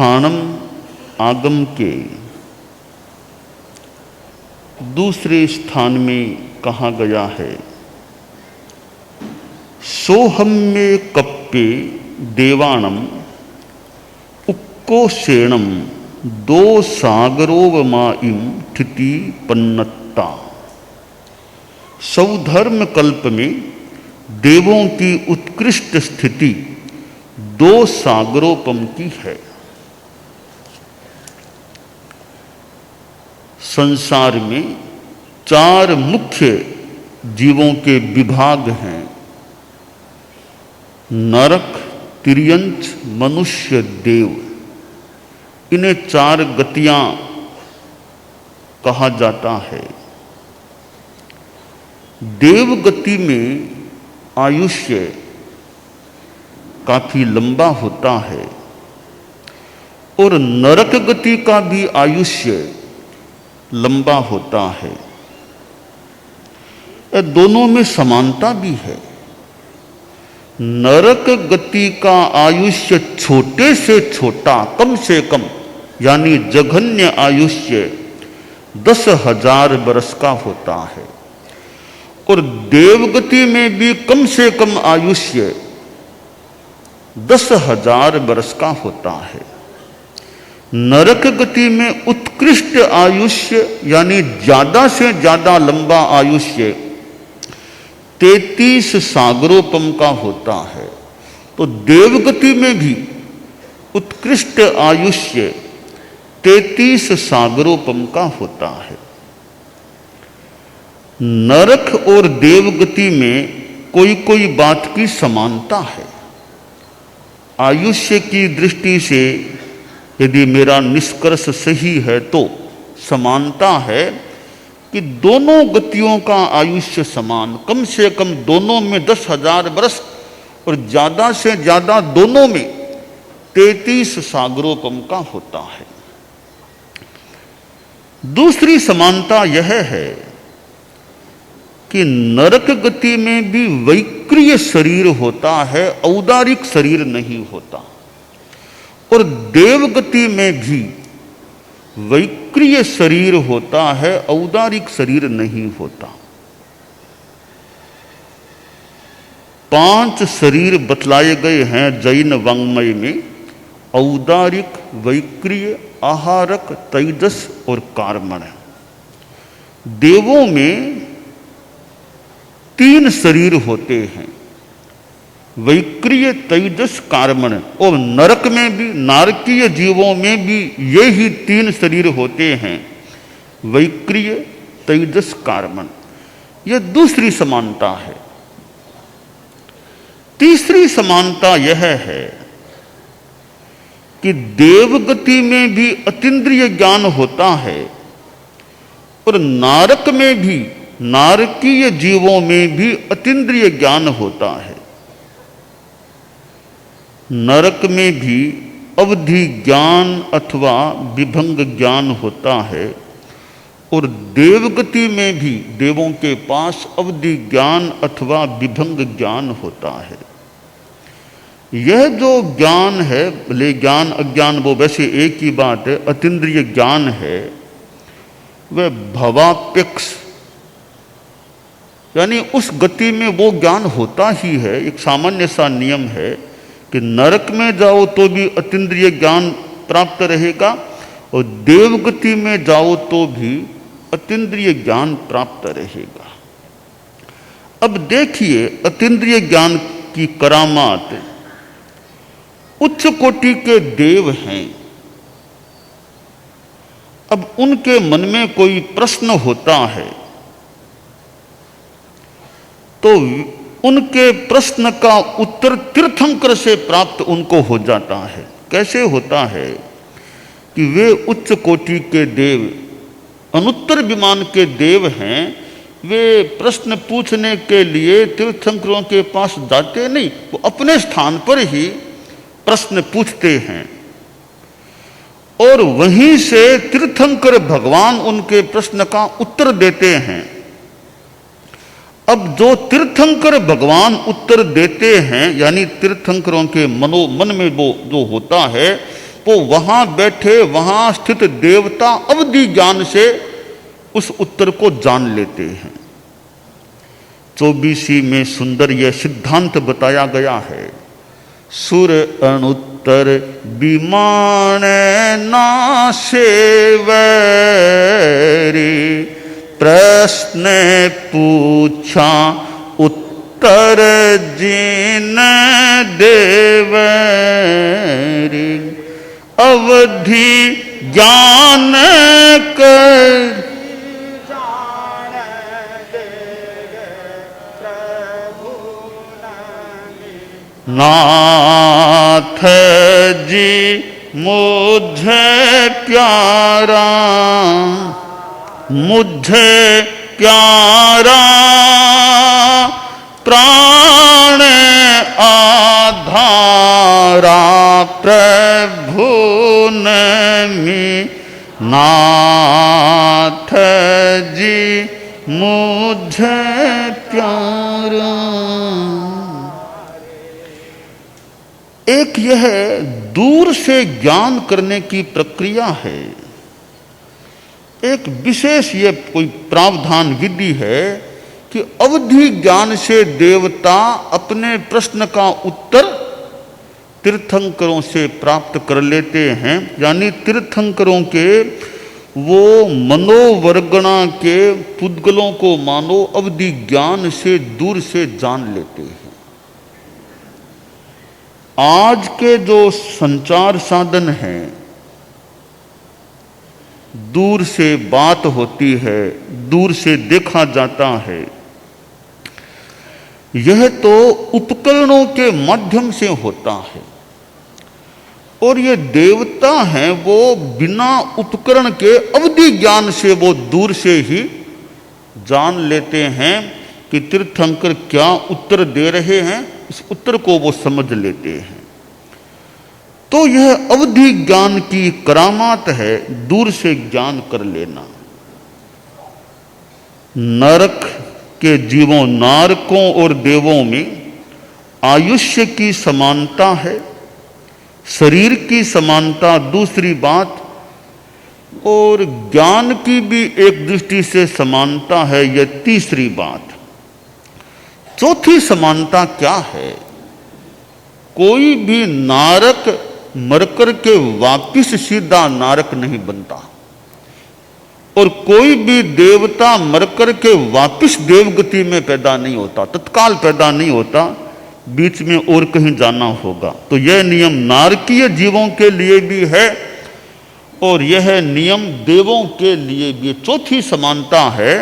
स्थानम आगम के दूसरे स्थान में कहा गया है, सोहम में कप्पे देवाणम उक्कोशेणम दो सागरोवमाइम ठिति पन्नत्ता। सौधर्म कल्प में देवों की उत्कृष्ट स्थिति दो सागरोपम की है। संसार में चार मुख्य जीवों के विभाग हैं, नरक, तिर्यंच, मनुष्य, देव। इन्हें चार गतियां कहा जाता है। देव गति में आयुष्य काफी लंबा होता है और नरक गति का भी आयुष्य लंबा होता है। दोनों में समानता भी है। नरक गति का आयुष्य छोटे से छोटा, कम से कम यानी जघन्य आयुष्य 10,000 वर्ष का होता है और देवगति में भी कम से कम आयुष्य 10,000 वर्ष का होता है। नरक गति में उत्कृष्ट आयुष्य यानी ज्यादा से ज्यादा लंबा आयुष्य 33 सागरोपम का होता है। तो देवगति में भी उत्कृष्ट आयुष्य 33 सागरोपम का होता है। नरक और देवगति में कोई कोई बात की समानता है। आयुष्य की दृष्टि से यदि मेरा निष्कर्ष सही है तो समानता है कि दोनों गतियों का आयुष्य समान, कम से कम दोनों में 10,000 वर्ष और ज्यादा से ज्यादा दोनों में 33 सागरोपम का होता है। दूसरी समानता यह है कि नरक गति में भी वैक्रिय शरीर होता है, औदारिक शरीर नहीं होता, और देवगति में भी वैक्रिय शरीर होता है, औदारिक शरीर नहीं होता। 5 शरीर बतलाए गए हैं जैन वाङ्मय में, औदारिक, वैक्रिय, आहारक, तैजस और कार्मण। देवों में 3 शरीर होते हैं, वैक्रिय, तैजस, कार्मण, और नरक में भी, नारकीय जीवों में भी ये ही 3 शरीर होते हैं, वैक्रिय, तैजस, कार्मण। यह दूसरी समानता है। तीसरी समानता यह है कि देवगति में भी अतीन्द्रिय ज्ञान होता है और नारक में भी, नारकीय जीवों में भी अतीन्द्रिय ज्ञान होता है। नरक में भी अवधि ज्ञान अथवा विभंग ज्ञान होता है और देवगति में भी देवों के पास अवधि ज्ञान अथवा विभंग ज्ञान होता है। यह जो ज्ञान है, भले ज्ञान अज्ञान वो वैसे एक ही बात है, अतीन्द्रिय ज्ञान है, वह भवापेक्ष यानी उस गति में वो ज्ञान होता ही है। एक सामान्य सा नियम है कि नरक में जाओ तो भी अतीन्द्रिय ज्ञान प्राप्त रहेगा और देवगति में जाओ तो भी अतीन्द्रिय ज्ञान प्राप्त रहेगा। अब देखिए अतीन्द्रिय ज्ञान की करामात। उच्च कोटि के देव हैं, अब उनके मन में कोई प्रश्न होता है तो उनके प्रश्न का उत्तर तीर्थंकर से प्राप्त उनको हो जाता है। कैसे होता है कि वे उच्च कोटि के देव, अनुत्तर विमान के देव हैं, वे प्रश्न पूछने के लिए तीर्थंकरों के पास जाते नहीं, वो अपने स्थान पर ही प्रश्न पूछते हैं और वहीं से तीर्थंकर भगवान उनके प्रश्न का उत्तर देते हैं। अब जो तीर्थंकर भगवान उत्तर देते हैं यानी तीर्थंकरों के मन में वो जो होता है वो वहां बैठे वहां स्थित देवता अवधि ज्ञान से उस उत्तर को जान लेते हैं। 24 में सुंदर यह सिद्धांत बताया गया है, सुर अनुत्तर विमान ना सेवरी, प्रश्न पूछा उत्तर जिन देवरी, अवधि ज्ञान कर नाथ जी मुझे प्यारा, मुझे प्यारा प्राण आधारा, प्रभु नमी नाथ जी मुझे प्यारा। एक यह दूर से ज्ञान करने की प्रक्रिया है, एक विशेष यह कोई प्रावधान विधि है कि अवधि ज्ञान से देवता अपने प्रश्न का उत्तर तीर्थंकरों से प्राप्त कर लेते हैं। यानी तीर्थंकरों के वो मनोवर्गणा के पुद्गलों को मानो अवधि ज्ञान से दूर से जान लेते हैं। आज के जो संचार साधन हैं, दूर से बात होती है, दूर से देखा जाता है, यह तो उपकरणों के माध्यम से होता है। और ये देवता हैं वो बिना उपकरण के अवधि ज्ञान से वो दूर से ही जान लेते हैं कि तीर्थंकर क्या उत्तर दे रहे हैं, इस उत्तर को वो समझ लेते हैं। तो यह अवधि ज्ञान की करामात है, दूर से ज्ञान कर लेना। नरक के जीवों, नारकों और देवों में आयुष्य की समानता है, शरीर की समानता दूसरी बात, और ज्ञान की भी एक दृष्टि से समानता है, यह तीसरी बात। चौथी समानता क्या है? कोई भी नारक मरकर के वापिस सीधा नारक नहीं बनता, और कोई भी देवता मरकर के वापिस देवगति में पैदा नहीं होता, तत्काल पैदा नहीं होता, बीच में और कहीं जाना होगा। तो यह नियम नारकीय जीवों के लिए भी है और यह नियम देवों के लिए भी। चौथी समानता है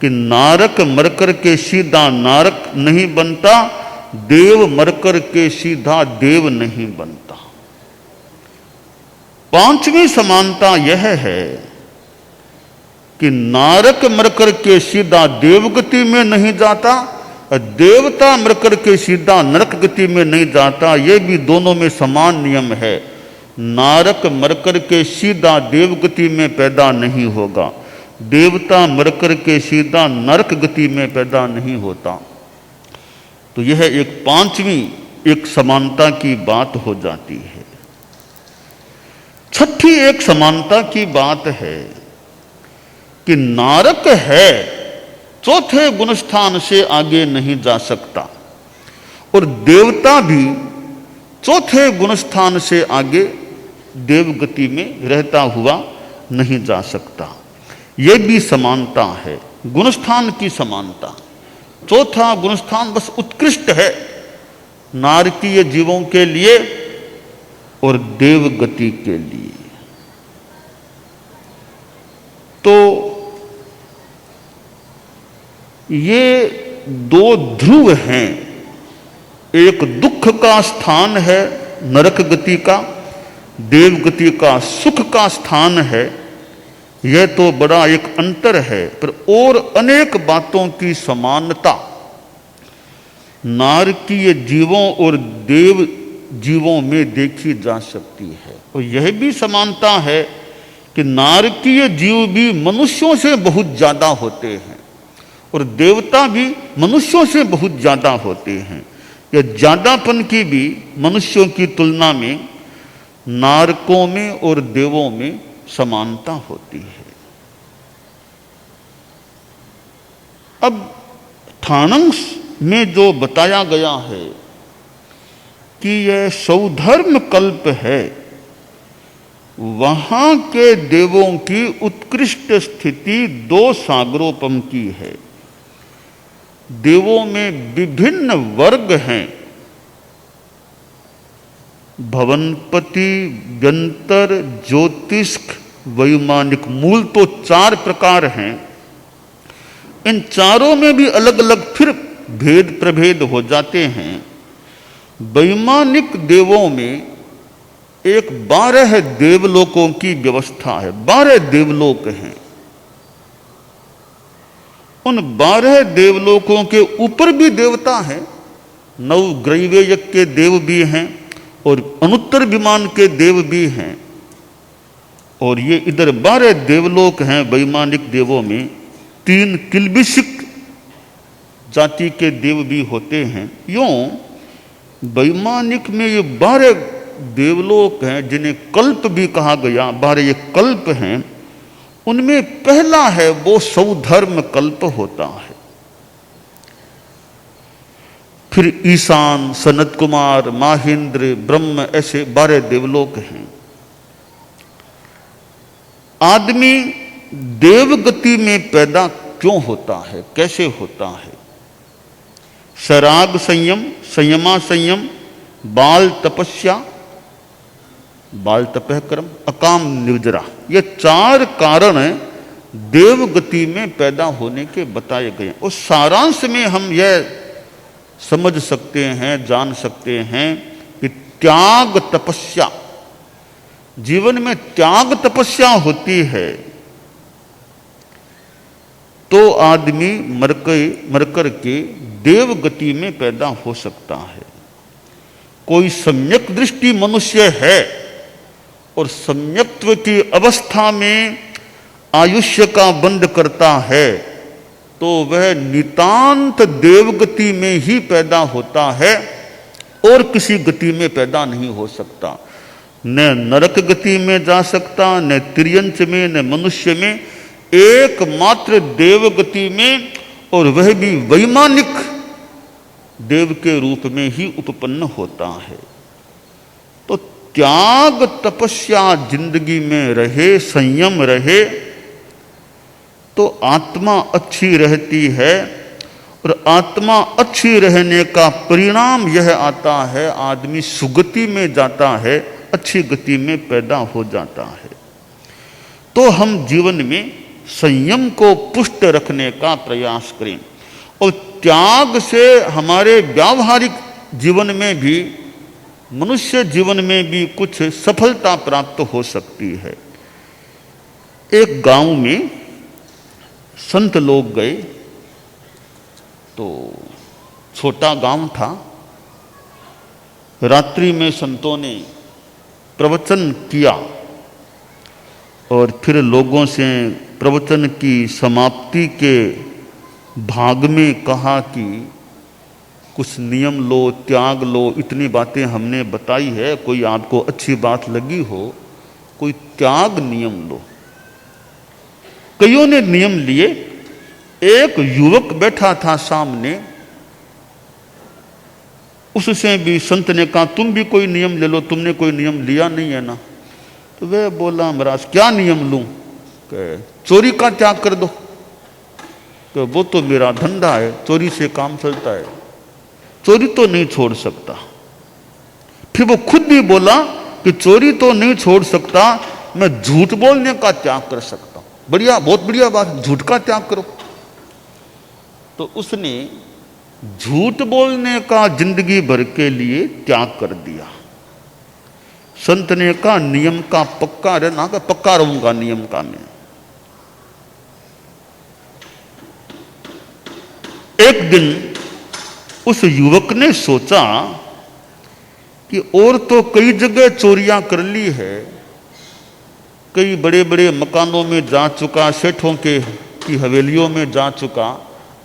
कि नारक मरकर के सीधा नारक नहीं बनता, देव मरकर के सीधा देव नहीं बनता। पांचवी समानता यह है कि नारक मरकर के सीधा देवगति में नहीं जाता, देवता मरकर के सीधा नरक गति में नहीं जाता। यह भी दोनों में समान नियम है। नारक मरकर के सीधा देवगति में पैदा नहीं होगा, देवता मरकर के सीधा नरक गति में पैदा नहीं होता। तो यह एक पांचवी एक समानता की बात हो जाती है। छठी एक समानता की बात है कि नारक है, चौथे गुणस्थान से आगे नहीं जा सकता, और देवता भी चौथे गुणस्थान से आगे देवगति में रहता हुआ नहीं जा सकता। यह भी समानता है, गुणस्थान की समानता। चौथा गुणस्थान बस उत्कृष्ट है नारकीय जीवों के लिए और देवगति के लिए। तो ये दो ध्रुव हैं, एक दुख का स्थान है नरक गति का, देवगति का सुख का स्थान है। यह तो बड़ा एक अंतर है, पर और अनेक बातों की समानता नारकीय जीवों और देव जीवों में देखी जा सकती है। और यह भी समानता है कि नारकीय जीव भी मनुष्यों से बहुत ज्यादा होते हैं और देवता भी मनुष्यों से बहुत ज्यादा होते हैं। यह ज्यादापन की भी मनुष्यों की तुलना में नारकों में और देवों में समानता होती है। अब ठाणंस में जो बताया गया है कि यह सौधर्म कल्प है, वहां के देवों की उत्कृष्ट स्थिति दो सागरोपम की है। देवों में विभिन्न वर्ग हैं, भवनपति, व्यंतर, ज्योतिष्क, वैमानिक। मूल तो 4 प्रकार हैं। इन चारों में भी अलग अलग फिर भेद प्रभेद हो जाते हैं। वैमानिक देवों में एक 12 देवलोकों की व्यवस्था है। 12 देवलोक हैं। उन 12 देवलोकों के ऊपर भी देवता हैं। 9 ग्रैवेयक के देव भी हैं और अनुत्तर विमान के देव भी हैं। और ये इधर 12 देवलोक हैं वैमानिक देवों में। 3 किल्बिशिक जाति के देव भी होते हैं। यूं वैमानिक में ये 12 देवलोक हैं जिन्हें कल्प भी कहा गया। 12 ये कल्प हैं। उनमें पहला है वो सौधर्म कल्प होता है। फिर ईशान, सनत कुमार, माहेंद्र, ब्रह्म, ऐसे 12 देवलोक हैं। आदमी देवगति में पैदा क्यों होता है, कैसे होता है? सराग संयम, संयमा संयम, बाल तपस्या, बाल तपह कर्म, अकाम निर्जरा, ये 4 कारण देवगति में पैदा होने के बताए गए। और सारांश में हम यह समझ सकते हैं, जान सकते हैं कि त्याग तपस्या, जीवन में त्याग तपस्या होती है तो आदमी मरकर के देवगति में पैदा हो सकता है। कोई सम्यक दृष्टि मनुष्य है और सम्यक्त्व की अवस्था में आयुष्य का बंध करता है तो वह नितांत देवगति में ही पैदा होता है और किसी गति में पैदा नहीं हो सकता। न नरक गति में जा सकता, न तिर्यंच में, न मनुष्य में, एकमात्र देवगति में, और वह भी वैमानिक देव के रूप में ही उत्पन्न होता है। तो त्याग तपस्या जिंदगी में रहे, संयम रहे तो आत्मा अच्छी रहती है। और आत्मा अच्छी रहने का परिणाम यह आता है, आदमी सुगति में जाता है, अच्छी गति में पैदा हो जाता है। तो हम जीवन में संयम को पुष्ट रखने का प्रयास करें और त्याग से हमारे व्यावहारिक जीवन में भी, मनुष्य जीवन में भी कुछ सफलता प्राप्त हो सकती है। एक गांव में संत लोग गए, तो छोटा गांव था। रात्रि में संतों ने प्रवचन किया और फिर लोगों से प्रवचन की समाप्ति के भाग में कहा कि कुछ नियम लो, त्याग लो। इतनी बातें हमने बताई है, कोई आपको अच्छी बात लगी हो, कोई त्याग नियम लो। कईयों ने नियम लिए। एक युवक बैठा था सामने, उससे भी संत ने कहा तुम भी कोई नियम ले लो, तुमने कोई नियम लिया नहीं है ना। तो वह बोला महाराज क्या नियम लूं? चोरी का त्याग कर दो। तो वो तो मेरा धंधा है, चोरी से काम चलता है, चोरी तो नहीं छोड़ सकता। फिर वो खुद भी बोला कि चोरी तो नहीं छोड़ सकता, मैं झूठ बोलने का त्याग कर सकता हूं। बढ़िया, बहुत बढ़िया बात, झूठ का त्याग करो। तो उसने झूठ बोलने का जिंदगी भर के लिए त्याग कर दिया। संत ने कहा नियम का पक्का रहना, का पक्का रहूंगा नियम का मैं। एक दिन उस युवक ने सोचा कि और तो कई जगह चोरियां कर ली है, कई बड़े बड़े मकानों में जा चुका, सेठों की हवेलियों में जा चुका,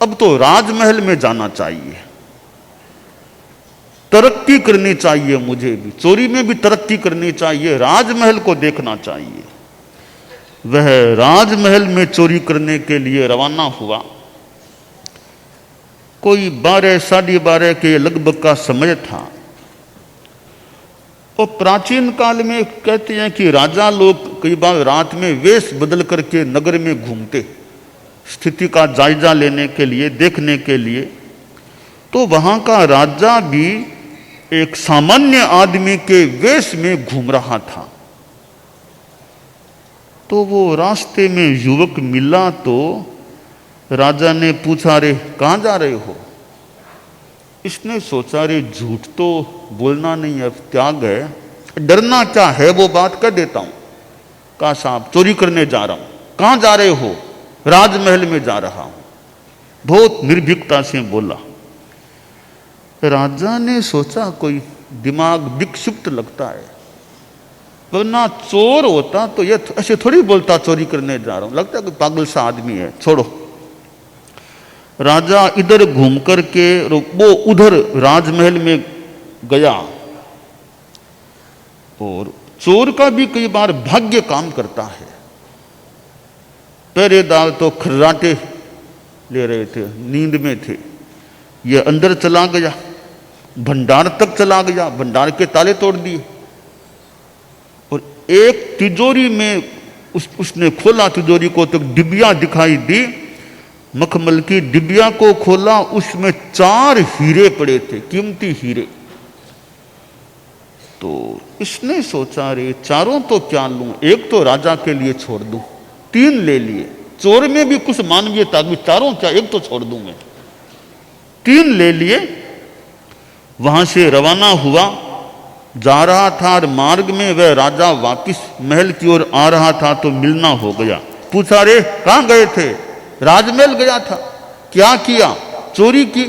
अब तो राजमहल में जाना चाहिए। तरक्की करनी चाहिए, मुझे भी चोरी में भी तरक्की करनी चाहिए, राजमहल को देखना चाहिए। वह राजमहल में चोरी करने के लिए रवाना हुआ। कोई 12 साढ़े 12 के लगभग का समय था। और प्राचीन काल में कहते हैं कि राजा लोग कई बार रात में वेश बदल करके नगर में घूमते, स्थिति का जायजा लेने के लिए, देखने के लिए। तो वहां का राजा भी एक सामान्य आदमी के वेश में घूम रहा था। तो वो रास्ते में युवक मिला तो राजा ने पूछा, रे कहाँ जा रहे हो? इसने सोचा, रे झूठ तो बोलना नहीं है, त्याग है, डरना क्या है, वो बात कर देता हूं। कहा, साहब चोरी करने जा रहा हूं। कहाँ जा रहे हो? राजमहल में जा रहा हूं। बहुत निर्भीकता से बोला। राजा ने सोचा कोई दिमाग विक्षिप्त लगता है, वरना चोर होता तो ये ऐसे थोड़ी बोलता चोरी करने जा रहा हूं, लगता है कोई पागल सा आदमी है, छोड़ो। राजा इधर घूम करके वो उधर राजमहल में गया। और चोर का भी कई बार भाग्य काम करता है। पहरेदार तो खर्राटे ले रहे थे, नींद में थे। ये अंदर चला गया, भंडार तक चला गया, भंडार के ताले तोड़ दिए। और एक तिजोरी में उसने खोला तिजोरी को, तो डिबिया दिखाई दी, मखमल की डिबिया को खोला, उसमें 4 हीरे पड़े थे, कीमती हीरे। तो इसने सोचा, रे चारों तो क्या लूं, एक तो राजा के लिए छोड़ दूं। 3 ले लिए। चोर में भी कुछ मानवीयता, चारों क्या, एक तो छोड़ दूं मैं। 3 ले लिए। वहां से रवाना हुआ, जा रहा था और मार्ग में वह राजा वापिस महल की ओर आ रहा था तो मिलना हो गया। पूछा, रे कहां गए थे? राजमहल गया था। क्या किया? चोरी की।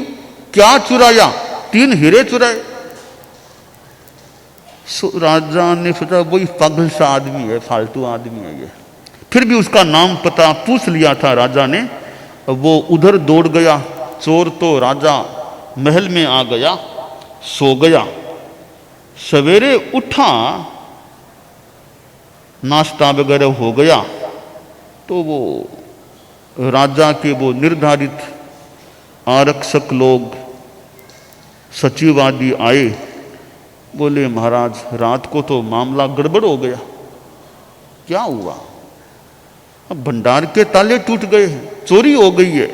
क्या चुराया? 3 हीरे चुराए। राजा ने सोचा वही पागल सा आदमी है, फालतू आदमी है ये। फिर भी उसका नाम पता पूछ लिया था राजा ने। वो उधर दौड़ गया। चोर तो राजा महल में आ गया, सो गया। सवेरे उठा, नाश्ता वगैरह हो गया तो वो राजा के वो निर्धारित आरक्षक लोग, सचिव आदि आए। बोले, महाराज रात को तो मामला गड़बड़ हो गया। क्या हुआ? अब भंडार के ताले टूट गए हैं, चोरी हो गई है।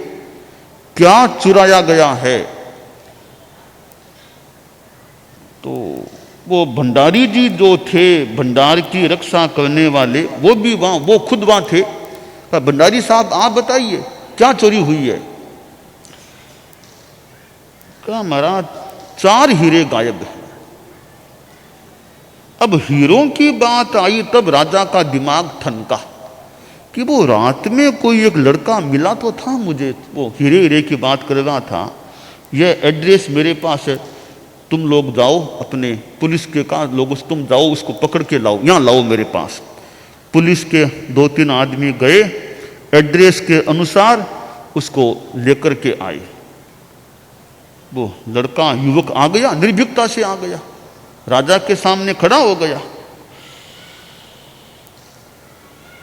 क्या चुराया गया है? तो वो भंडारी जी जो थे, भंडार की रक्षा करने वाले, वो भी वहां, वो खुद वहां थे। भंडारी साहब आप बताइए क्या चोरी हुई है? कहा, महाराज 4 हीरे गायब है। अब हीरों की बात आई तब राजा का दिमाग ठनका कि वो रात में कोई एक लड़का मिला तो था मुझे, वो हीरे की बात कर रहा था। यह एड्रेस मेरे पास है, तुम लोग जाओ, अपने पुलिस के का लोग, तुम जाओ उसको पकड़ के लाओ, यहाँ लाओ मेरे पास। पुलिस के 2-3 आदमी गए, एड्रेस के अनुसार उसको लेकर के आए। वो लड़का, युवक आ गया, निर्भीकता से आ गया, राजा के सामने खड़ा हो गया।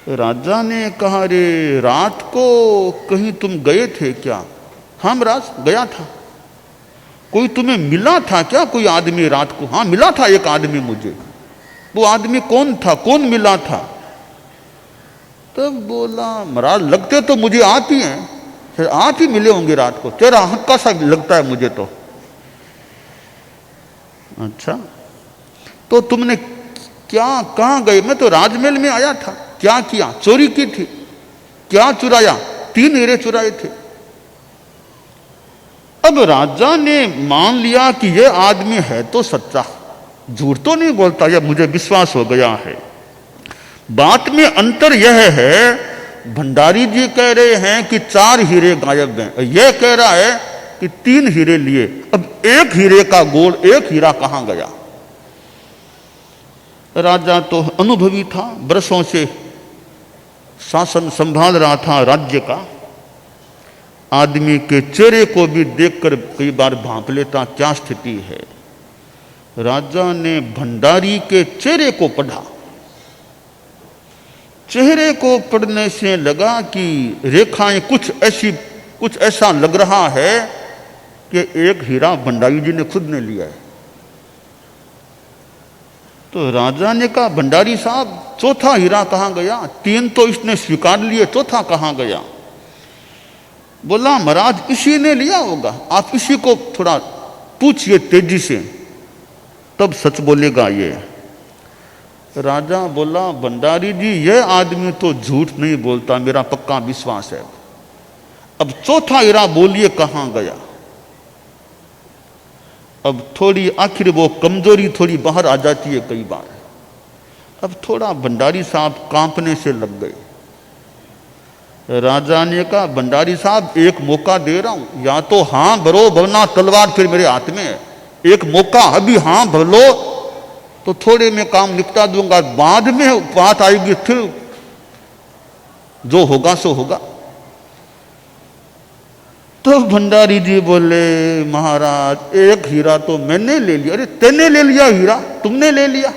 राजा ने कहा, रे रात को कहीं तुम गए थे क्या? हाँ महाराज गया था। कोई तुम्हें मिला था क्या? कोई आदमी रात को? हाँ मिला था एक आदमी मुझे। वो आदमी कौन था? कौन मिला था? तब बोला, महाराज लगते तो मुझे आप ही हैं, फिर आप ही मिले होंगे रात को, तेरा हक्का सा लगता है मुझे तो। अच्छा, तो तुमने क्या, कहां गए? मैं तो राजमहल में आया था। क्या किया? चोरी की थी। क्या चुराया? 3 हीरे चुराए थे। अब राजा ने मान लिया कि यह आदमी है तो सच्चा, झूठ तो नहीं बोलता, यह मुझे विश्वास हो गया है। बात में अंतर यह है, भंडारी जी कह रहे हैं कि 4 हीरे गायब हैं, यह कह रहा है कि 3 हीरे लिए। अब 1 हीरे का गोल, 1 हीरा कहां गया? राजा तो अनुभवी था, बरसों से शासन संभाल रहा था राज्य का। आदमी के चेहरे को भी देखकर कई बार भांप लेता क्या स्थिति है। राजा ने भंडारी के चेहरे को पढ़ा। चेहरे को पढ़ने से लगा कि रेखाएं कुछ ऐसा लग रहा है कि एक हीरा भंडारी जी ने खुद ने लिया है। तो राजा ने कहा, भंडारी साहब चौथा हीरा कहाँ गया? 3 तो इसने स्वीकार लिए, चौथा कहाँ गया? बोला, महाराज इसी ने लिया होगा, आप इसी को थोड़ा पूछिए तेजी से, तब सच बोलेगा ये। राजा बोला, भंडारी जी यह आदमी तो झूठ नहीं बोलता, मेरा पक्का विश्वास है। अब चौथा हीरा बोलिए कहां गया? अब थोड़ी आखिर वो कमजोरी थोड़ी बाहर आ जाती है कई बार। अब थोड़ा भंडारी साहब कांपने से लग गए। राजा ने कहा, भंडारी साहब एक मौका दे रहा हूं, या तो हां भरो वरना तलवार फिर मेरे हाथ में है। एक मौका, अभी हां भर लो तो थोड़े में काम निपटा दूंगा, बाद में बात आएगी फिर जो होगा सो होगा। तो भंडारी जी बोले, महाराज एक हीरा तो मैंने ले लिया। अरे तेने ले लिया हीरा? तुमने ले लिया?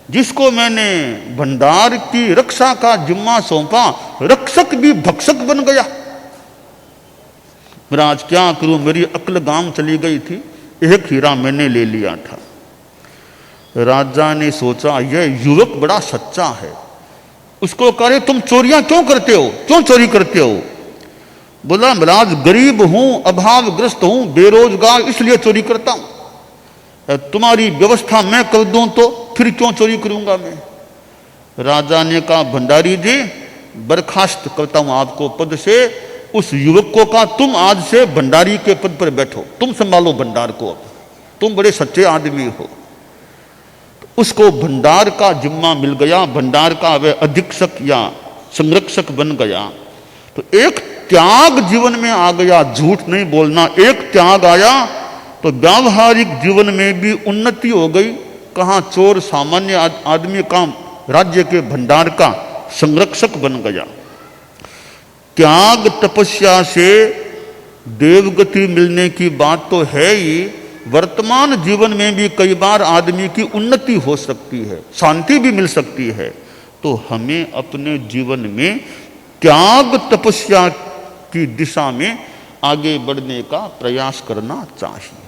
जिसको मैंने भंडार की रक्षा का जिम्मा सौंपा, रक्षक भी भक्षक बन गया। महाराज क्या करूं, मेरी अक्ल गांव चली गई थी, एक हीरा मैंने ले लिया था। राजा ने सोचा यह युवक बड़ा सच्चा है। उसको कहे, तुम चोरियां क्यों करते हो, क्यों चोरी करते हो? बोला, महाराज गरीब हूं, अभावग्रस्त हूं, बेरोजगार, इसलिए चोरी करता हूं। तुम्हारी व्यवस्था मैं कर दूं तो फिर क्यों चोरी करूंगा मैं? राजा ने कहा, भंडारी जी बर्खास्त करता हूं आपको पद से। उस युवक को कहा, तुम आज से भंडारी के पद पर बैठो, तुम संभालो भंडार को, तुम बड़े सच्चे आदमी हो। उसको भंडार का जिम्मा मिल गया, भंडार का वह अधीक्षक या संरक्षक बन गया। तो एक त्याग जीवन में आ गया, झूठ नहीं बोलना, एक त्याग आया तो व्यावहारिक जीवन में भी उन्नति हो गई। कहाँ चोर सामान्य आदमी का राज्य के भंडार का संरक्षक बन गया। त्याग तपस्या से देवगति मिलने की बात तो है ही, वर्तमान जीवन में भी कई बार आदमी की उन्नति हो सकती है, शांति भी मिल सकती है। तो हमें अपने जीवन में त्याग तपस्या की दिशा में आगे बढ़ने का प्रयास करना चाहिए।